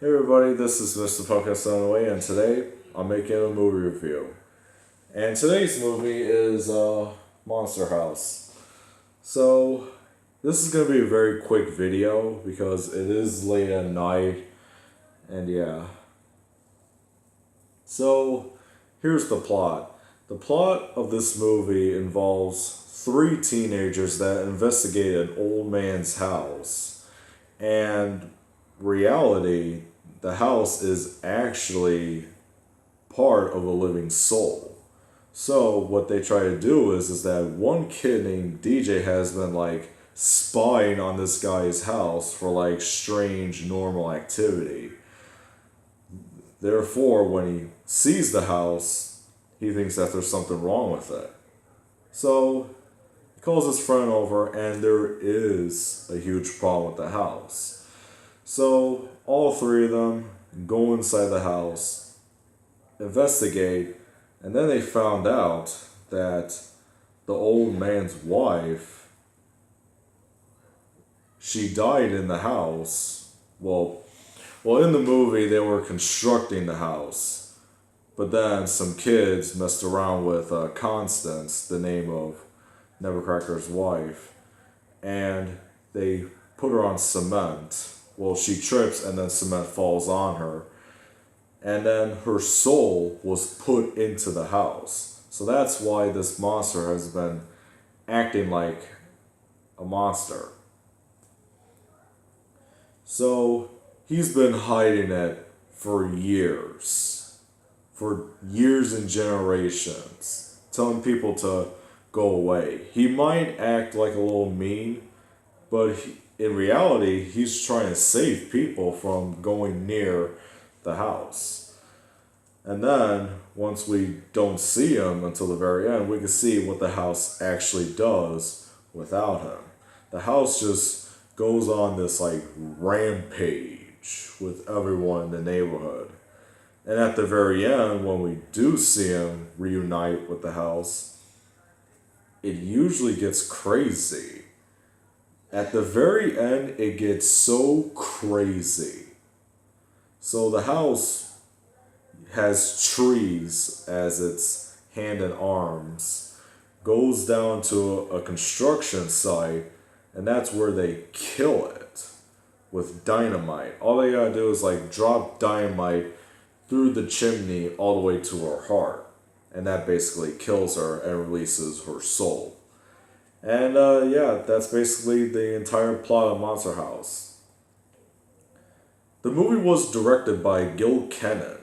Hey everybody, this is Mr. Podcast on the way, and today I'm making a movie review. And today's movie is Monster House. So this is gonna be a very quick video because it is late at night, and yeah. So here's the plot. The plot of this movie involves three teenagers that investigate an old man's house, and reality, the house is actually part of a living soul. So what they try to do is that one kid named DJ has been like spying on this guy's house for like strange normal activity. Therefore, when he sees the house, he thinks that there's something wrong with it. So he calls his friend over, and there is a huge problem with the house. So all three of them go inside the house, investigate, and then they found out that the old man's wife, she died in the house. Well, in the movie they were constructing the house, but then some kids messed around with Constance, the name of Nevercracker's wife, and they put her on cement. Well, she trips and then cement falls on her. And then her soul was put into the house. So that's why this monster has been acting like a monster. So he's been hiding it for years. For years and generations. Telling people to go away. He might act like a little mean, but in reality, he's trying to save people from going near the house. And then, once we don't see him until the very end, we can see what the house actually does without him. The house just goes on this like rampage with everyone in the neighborhood. And at the very end, when we do see him reunite with the house, it usually gets crazy. At the very end, it gets so crazy. So the house has trees as its hand and arms, goes down to a construction site, and that's where they kill it with dynamite. All they gotta do is like drop dynamite through the chimney all the way to her heart, and that basically kills her and releases her soul. And yeah, that's basically the entire plot of Monster House. The movie was directed by Gil Kenan,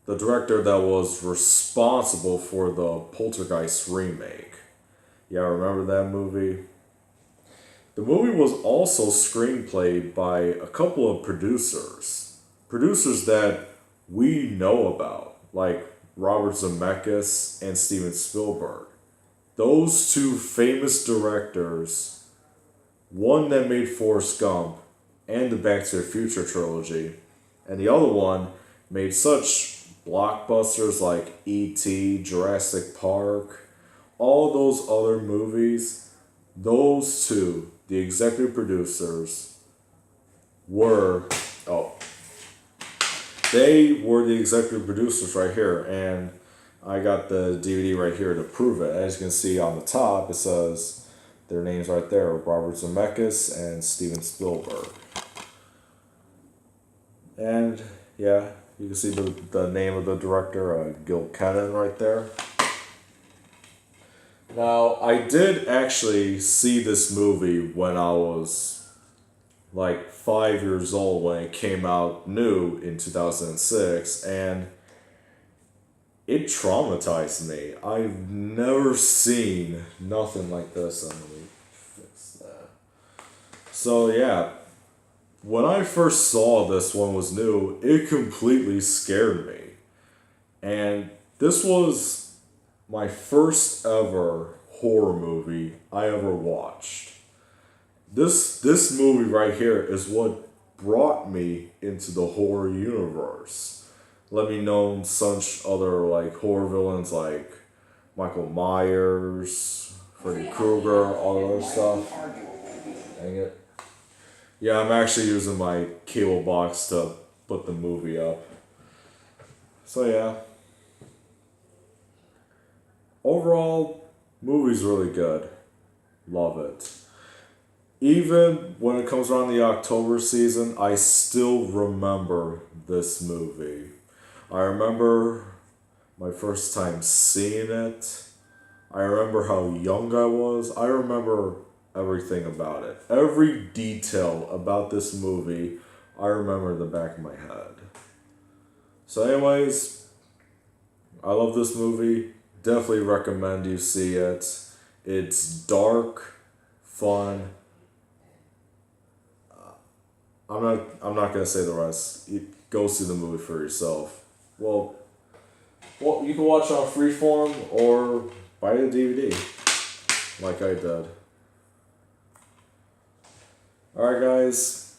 the director that was responsible for the Poltergeist remake. Yeah, remember that movie? The movie was also screenplayed by a couple of producers. Producers that we know about, like Robert Zemeckis and Steven Spielberg. Those two famous directors, one that made Forrest Gump and the Back to the Future trilogy, and the other one made such blockbusters like E.T., Jurassic Park, all those other movies. Those two, the executive producers, they were the executive producers right here, and I got the DVD right here to prove it. As you can see on the top, it says their names right there, Robert Zemeckis and Steven Spielberg. And yeah, you can see the name of the director, Gil Kenan, right there. Now, I did actually see this movie when I was like 5 years old when it came out new in 2006, and it traumatized me. I've never seen nothing like this. Let me fix that. So yeah, when I first saw this one was new, it completely scared me. And this was my first ever horror movie I ever watched. This movie right here is what brought me into the horror universe. Let me know such other like horror villains like Michael Myers, Freddy Krueger, all that other stuff. Dang it. Yeah, I'm actually using my cable box to put the movie up. So yeah. Overall, movie's really good. Love it. Even when it comes around the October season, I still remember this movie. I remember my first time seeing it. I remember how young I was. I remember everything about it. Every detail about this movie, I remember in the back of my head. So anyways, I love this movie. Definitely recommend you see it. It's dark, fun. I'm not gonna say the rest. You go see the movie for yourself. Well, you can watch it on Freeform or buy the DVD, like I did. Alright guys,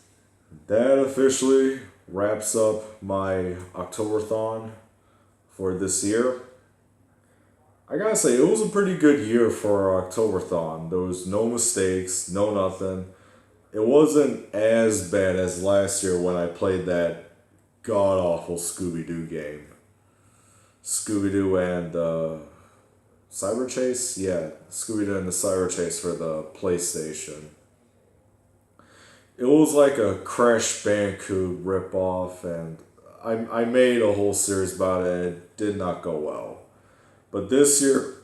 that officially wraps up my October-Thon for this year. I gotta say, it was a pretty good year for our October-Thon. There was no mistakes, no nothing. It wasn't as bad as last year when I played that god-awful Scooby-Doo game. Scooby-Doo and Cyber Chase? Yeah, Scooby-Doo and the Cyber Chase for the PlayStation. It was like a Crash Bandicoot ripoff, and I made a whole series about it, and it did not go well. But this year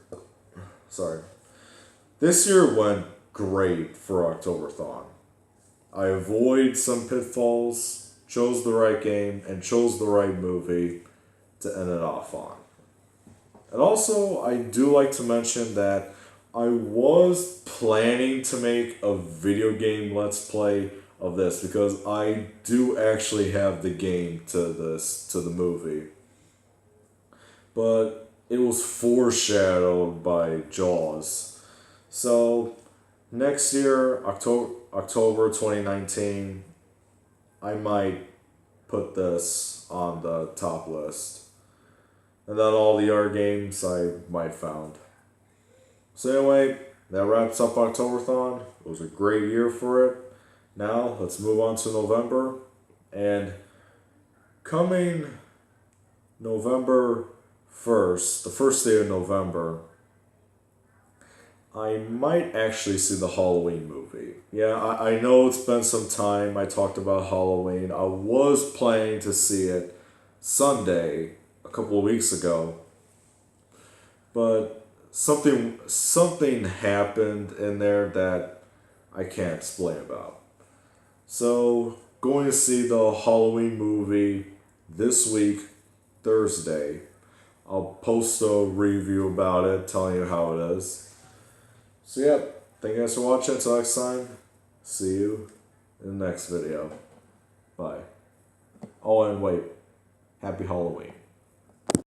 went great for October-Thon. I avoided some pitfalls, chose the right game, and chose the right movie to end it off on. And also, I do like to mention that I was planning to make a video game Let's Play of this because I do actually have the game to the movie. But it was foreshadowed by Jaws. So, next year, October 2019, I might put this on the top list. And then all the other games I might found. So anyway, that wraps up October-Thon. It was a great year for it. Now, let's move on to November. And coming November 1st, the first day of November, I might actually see the Halloween movie. Yeah, I know it's been some time. I talked about Halloween. I was planning to see it Sunday, a couple of weeks ago. But something happened in there that I can't explain about. So, going to see the Halloween movie this week, Thursday. I'll post a review about it, telling you how it is. So yeah, thank you guys for watching. Until next time, see you in the next video. Bye. Oh, and wait, happy Halloween.